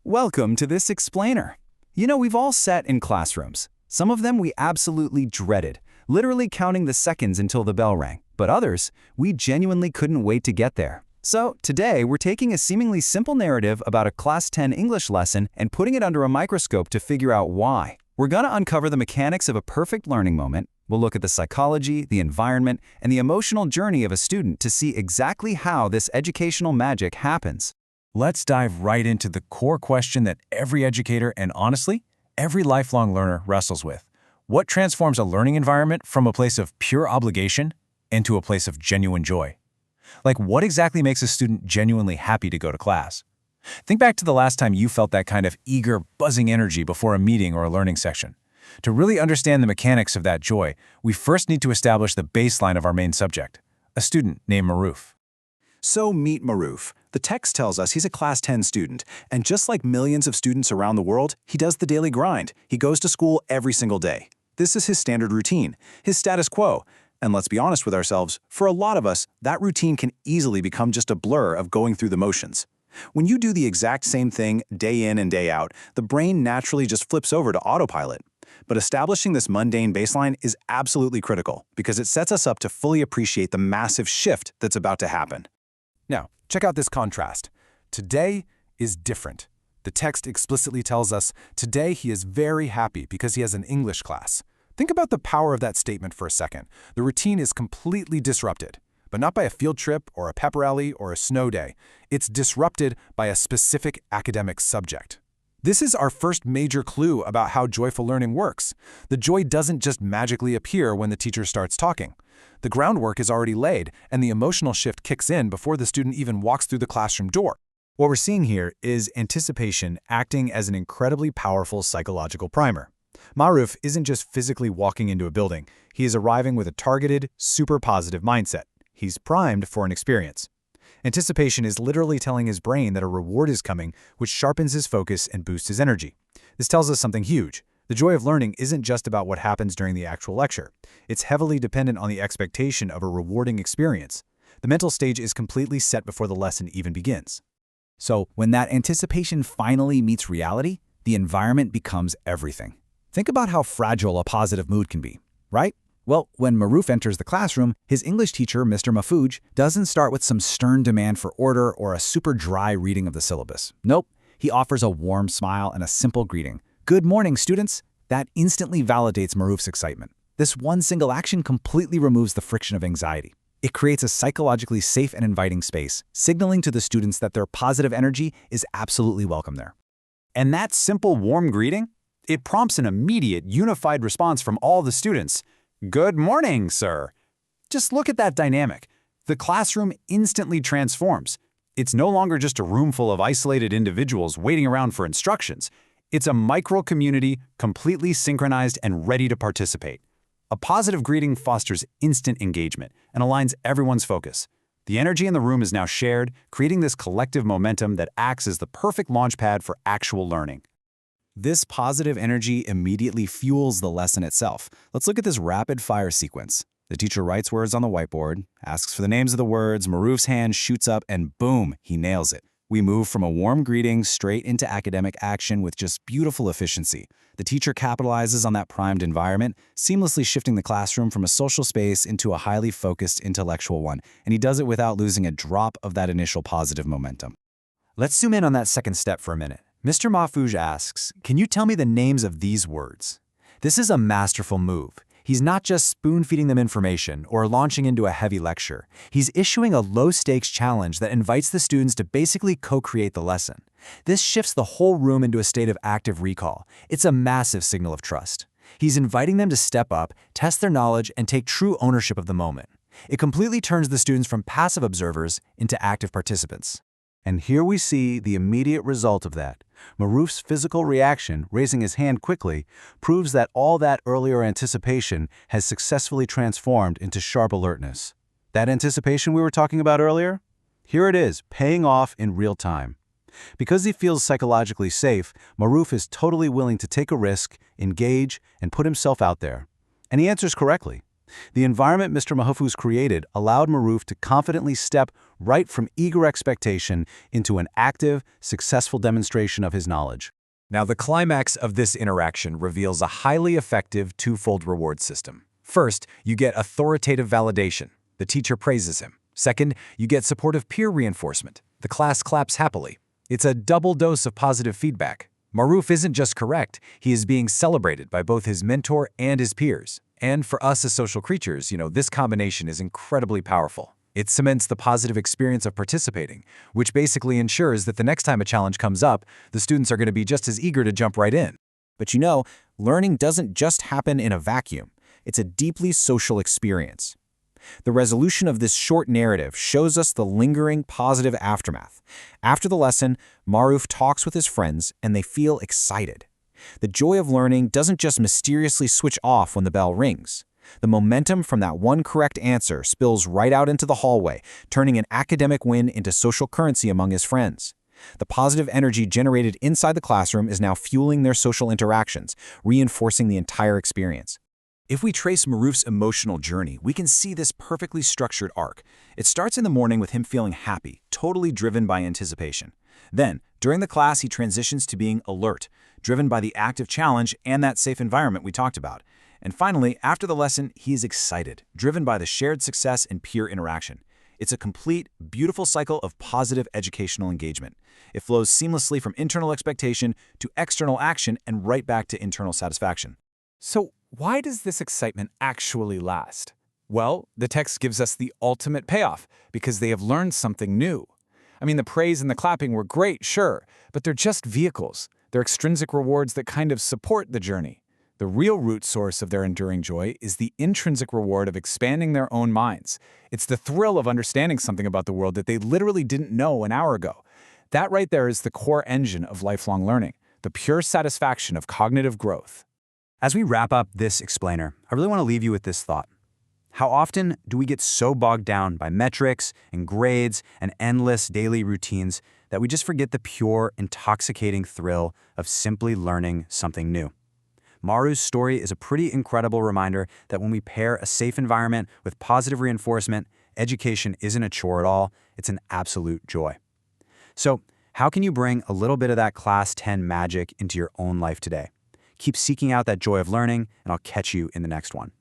Welcome to this explainer. We've all sat in classrooms. Some of them we absolutely dreaded, literally counting the seconds until the bell rang. But others, we genuinely couldn't wait to get there. So today, we're taking a seemingly simple narrative about a Class 10 English lesson and putting it under a microscope to figure out why. We're gonna uncover the mechanics of a perfect learning moment. We'll look at the psychology, the environment, and the emotional journey of a student to see exactly how this educational magic happens. Let's dive right into the core question that every educator and honestly, every lifelong learner wrestles with. What transforms a learning environment from a place of pure obligation into a place of genuine joy? Like, what exactly makes a student genuinely happy to go to class? Think back to the last time you felt that kind of eager, buzzing energy before a meeting or a learning section. To really understand the mechanics of that joy, we first need to establish the baseline of our main subject, a student named Maruf. So meet Maruf. The text tells us he's a Class 10 student, and just like millions of students around the world, he does the daily grind. He goes to school every single day. This is his standard routine, his status quo. And let's be honest with ourselves, for a lot of us, that routine can easily become just a blur of going through the motions. When you do the exact same thing day in and day out, the brain naturally just flips over to autopilot. But establishing this mundane baseline is absolutely critical because it sets us up to fully appreciate the massive shift that's about to happen. Now, check out this contrast. Today is different. The text explicitly tells us today he is very happy because he has an English class. Think about the power of that statement for a second. The routine is completely disrupted, but not by a field trip or a pep rally or a snow day. It's disrupted by a specific academic subject. This is our first major clue about how joyful learning works. The joy doesn't just magically appear when the teacher starts talking. The groundwork is already laid, and the emotional shift kicks in before the student even walks through the classroom door. What we're seeing here is anticipation acting as an incredibly powerful psychological primer. Maruf isn't just physically walking into a building. He is arriving with a targeted, super positive mindset. He's primed for an experience. Anticipation is literally telling his brain that a reward is coming, which sharpens his focus and boosts his energy. This tells us something huge. The joy of learning isn't just about what happens during the actual lecture. It's heavily dependent on the expectation of a rewarding experience. The mental stage is completely set before the lesson even begins. So when that anticipation finally meets reality, the environment becomes everything. Think about how fragile a positive mood can be, right? Well, when Maruf enters the classroom, his English teacher, Mr. Mahfooj, doesn't start with some stern demand for order or a super dry reading of the syllabus. Nope, he offers a warm smile and a simple greeting. "Good morning, students." That instantly validates Maruf's excitement. This one single action completely removes the friction of anxiety. It creates a psychologically safe and inviting space, signaling to the students that their positive energy is absolutely welcome there. And that simple warm greeting, it prompts an immediate, unified response from all the students. "Good morning, sir." Just look at that dynamic. The classroom instantly transforms. It's no longer just a room full of isolated individuals waiting around for instructions. It's a micro-community, completely synchronized and ready to participate. A positive greeting fosters instant engagement and aligns everyone's focus. The energy in the room is now shared, creating this collective momentum that acts as the perfect launchpad for actual learning. This positive energy immediately fuels the lesson itself. Let's look at this rapid-fire sequence. The teacher writes words on the whiteboard, asks for the names of the words, Maruf's hand shoots up, and boom, he nails it. We move from a warm greeting straight into academic action with just beautiful efficiency. The teacher capitalizes on that primed environment, seamlessly shifting the classroom from a social space into a highly focused intellectual one, and he does it without losing a drop of that initial positive momentum. Let's zoom in on that second step for a minute. Mr. Mahfooj asks, "Can you tell me the names of these words?" This is a masterful move. He's not just spoon-feeding them information or launching into a heavy lecture. He's issuing a low-stakes challenge that invites the students to basically co-create the lesson. This shifts the whole room into a state of active recall. It's a massive signal of trust. He's inviting them to step up, test their knowledge, and take true ownership of the moment. It completely turns the students from passive observers into active participants. And here we see the immediate result of that. Maruf's physical reaction, raising his hand quickly, proves that all that earlier anticipation has successfully transformed into sharp alertness. That anticipation we were talking about earlier? Here it is, paying off in real time. Because he feels psychologically safe, Maruf is totally willing to take a risk, engage, and put himself out there. And he answers correctly. The environment Mr. Mahfouz created allowed Maruf to confidently step right from eager expectation into an active, successful demonstration of his knowledge. Now, the climax of this interaction reveals a highly effective twofold reward system. First, you get authoritative validation. The teacher praises him. Second, you get supportive peer reinforcement. The class claps happily. It's a double dose of positive feedback. Maruf isn't just correct, he is being celebrated by both his mentor and his peers. And for us as social creatures, this combination is incredibly powerful. It cements the positive experience of participating, which basically ensures that the next time a challenge comes up, the students are going to be just as eager to jump right in. But learning doesn't just happen in a vacuum. It's a deeply social experience. The resolution of this short narrative shows us the lingering positive aftermath. After the lesson, Maruf talks with his friends and they feel excited. The joy of learning doesn't just mysteriously switch off when the bell rings. The momentum from that one correct answer spills right out into the hallway, turning an academic win into social currency among his friends. The positive energy generated inside the classroom is now fueling their social interactions, reinforcing the entire experience. If we trace Maruf's emotional journey, we can see this perfectly structured arc. It starts in the morning with him feeling happy, totally driven by anticipation. Then, during the class, he transitions to being alert, driven by the active challenge and that safe environment we talked about. And finally, after the lesson, he is excited, driven by the shared success and peer interaction. It's a complete, beautiful cycle of positive educational engagement. It flows seamlessly from internal expectation to external action and right back to internal satisfaction. So, why does this excitement actually last? Well, the text gives us the ultimate payoff, because they have learned something new. I mean, the praise and the clapping were great, sure, but they're just vehicles. They're extrinsic rewards that kind of support the journey. The real root source of their enduring joy is the intrinsic reward of expanding their own minds. It's the thrill of understanding something about the world that they literally didn't know an hour ago. That right there is the core engine of lifelong learning, the pure satisfaction of cognitive growth. As we wrap up this explainer, I really want to leave you with this thought. How often do we get so bogged down by metrics and grades and endless daily routines that we just forget the pure, intoxicating thrill of simply learning something new? Maruf's story is a pretty incredible reminder that when we pair a safe environment with positive reinforcement, education isn't a chore at all, it's an absolute joy. So, how can you bring a little bit of that Class 10 magic into your own life today? Keep seeking out that joy of learning, and I'll catch you in the next one.